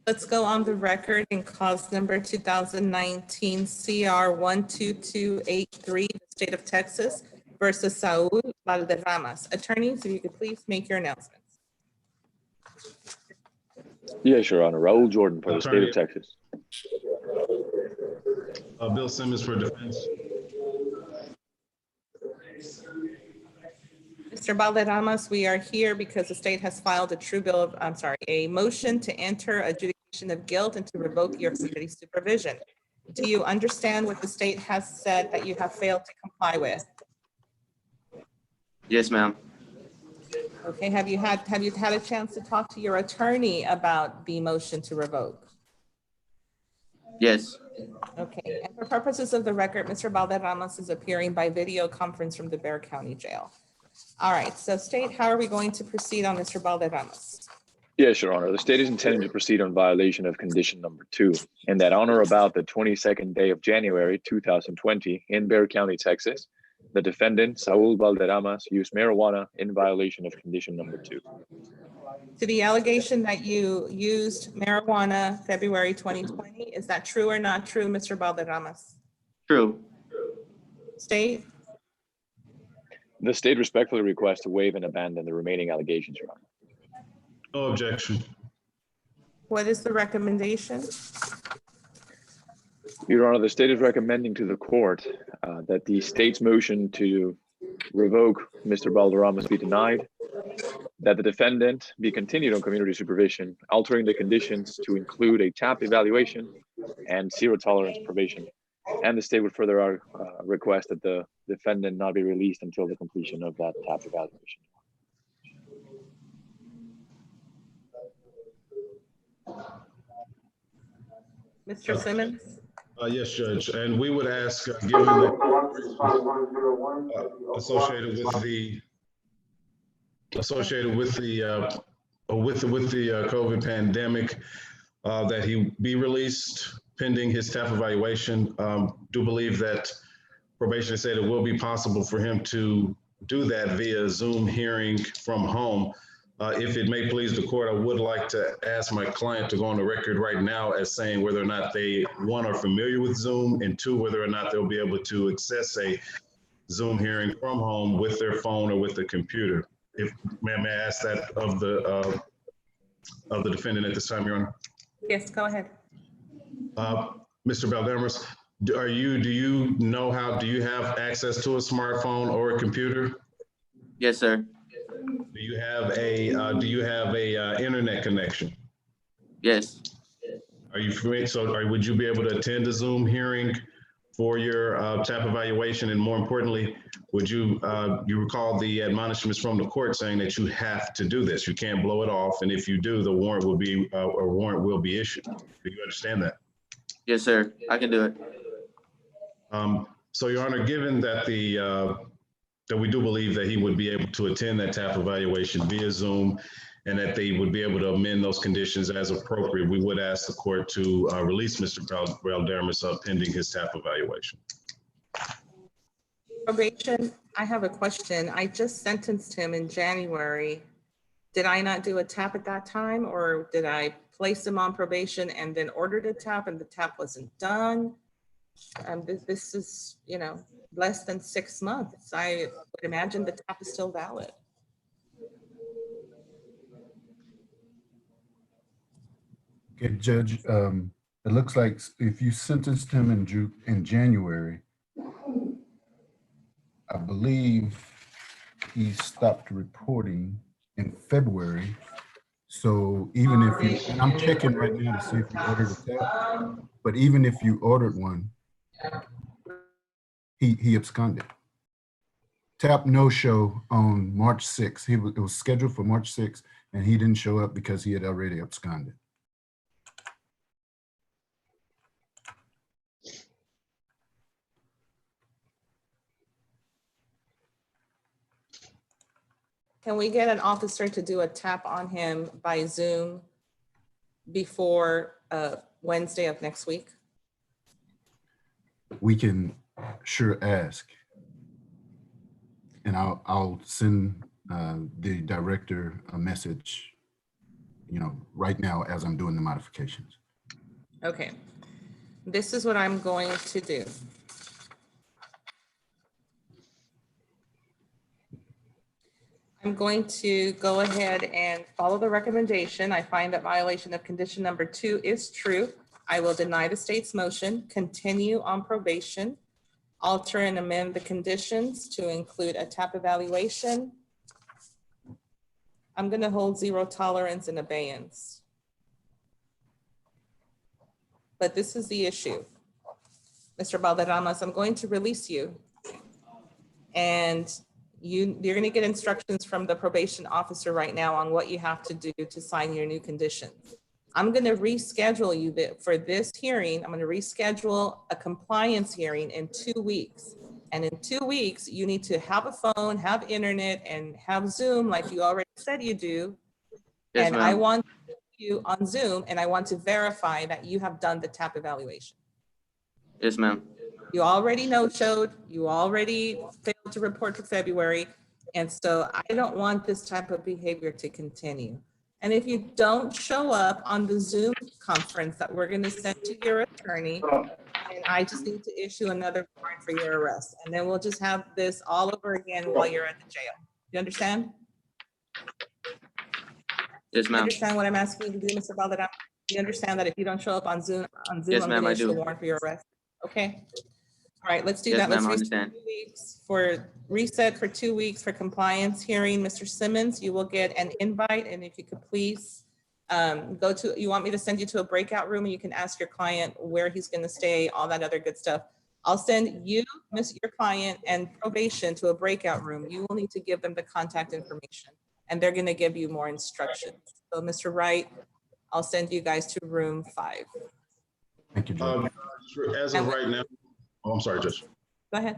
Let's go on the record in cause number 2019 CR 12283, the state of Texas versus Saul Valderramas. Attorneys, if you could please make your announcements. Yes, Your Honor. Raul Jordan for the state of Texas. Bill Simmons for defense. Mr. Valderramas, we are here because the state has filed a motion to enter adjudication of guilt and to revoke your community supervision. Do you understand what the state has said that you have failed to comply with? Yes, ma'am. Okay, have you had a chance to talk to your attorney about the motion to revoke? Yes. Okay, and for purposes of the record, Mr. Valderramas is appearing by video conference from the Bexar County Jail. All right, so state, how are we going to proceed on Mr. Valderramas? Yes, Your Honor. The state is intending to proceed on violation of condition number 2, and that on or about the 22nd day of January 2020 in Bexar County, Texas, the defendant, Saul Valderramas, used marijuana in violation of condition number 2. To the allegation that you used marijuana February 2020, is that true or not true, Mr. Valderramas? True. State? The state respectfully requests to waive and abandon the remaining allegations, Your Honor. No objection. What is the recommendation? Your Honor, the state is recommending to the court that the state's motion to revoke Mr. Valderramas be denied, that the defendant be continued on community supervision, altering the conditions to include a TAP evaluation and zero tolerance probation. And the state would further request that the defendant not be released until the completion of that TAP evaluation. Mr. Simmons? Yes, Judge. And we would ask, given the associated with the COVID pandemic, that he be released pending his TAP evaluation. Do believe that probation said it will be possible for him to do that via Zoom hearing from home. If it may please the court, I would like to ask my client to go on the record right now as saying whether or not they, one, are familiar with Zoom, and two, whether or not they'll be able to access a Zoom hearing from home with their phone or with the computer. If may I ask that of the defendant at this time, Your Honor? Yes, go ahead. Mr. Valderramas, do you have access to a smartphone or a computer? Yes, sir. Do you have a internet connection? Yes. Are you familiar? So would you be able to attend a Zoom hearing for your TAP evaluation? And more importantly, would you recall the admonishments from the court saying that you have to do this? You can't blow it off. And if you do, the warrant will be issued. Do you understand that? Yes, sir. I can do it. So, Your Honor, given that that we do believe that he would be able to attend that TAP evaluation via Zoom, and that they would be able to amend those conditions as appropriate, we would ask the court to release Mr. Valderramas pending his TAP evaluation. Probation, I have a question. I just sentenced him in January. Did I not do a TAP at that time, or did I place him on probation and then ordered a TAP and the TAP wasn't done? This is, less than 6 months. I would imagine the TAP is still valid. Okay, Judge, it looks like if you sentenced him in January, I believe he stopped reporting in February. So even if you, and I'm checking right now to see if you ordered a TAP, but even if you ordered one, he absconded. TAP no-show on March 6th. It was scheduled for March 6th, and he didn't show up because he had already absconded. Can we get an officer to do a TAP on him by Zoom before Wednesday of next week? We can sure ask. And I'll send the director a message right now as I'm doing the modifications. Okay. This is what I'm going to do. I'm going to go ahead and follow the recommendation. I find that violation of condition number 2 is true. I will deny the state's motion, continue on probation, alter and amend the conditions to include a TAP evaluation. I'm going to hold 0 tolerance and abeyance. But this is the issue. Mr. Valderramas, I'm going to release you. And you're going to get instructions from the probation officer right now on what you have to do to sign your new conditions. I'm going to reschedule you for this hearing. I'm going to reschedule a compliance hearing in 2 weeks. And in 2 weeks, you need to have a phone, have internet, and have Zoom like you already said you do. Yes, And I ma'am. want you on Zoom, and I want to verify that you have done the TAP evaluation. Yes, ma'am. You already no-showed, you already failed to report for February. And so I don't want this type of behavior to continue. And if you don't show up on the Zoom conference that we're gonna send to your attorney, and I just need to issue another warrant for your arrest. And then we'll just have this all over again while you're at the jail. You understand? Yes, You ma'am. understand what I'm asking you to do, Mr. Valderrama? You understand that if you don't show up on Zoom, Yes, I'm ma'am, gonna I issue a do. warrant for your arrest? Okay. All right, let's do Yes, that. Let's ma'am, I reset understand. 2 weeks for reset for 2 weeks for compliance hearing. Mr. Simmons, you will get an invite, and if you could please go to, you want me to send you to a breakout room and you can ask your client where he's going to stay, all that other good stuff. I'll send you, your client, and probation to a breakout room. You will need to give them the contact information, and they're going to give you more instructions. So, Mr. Wright, I'll send you guys to room 5. Thank you, Judge. As of right now, oh, I'm sorry, Judge. Go ahead.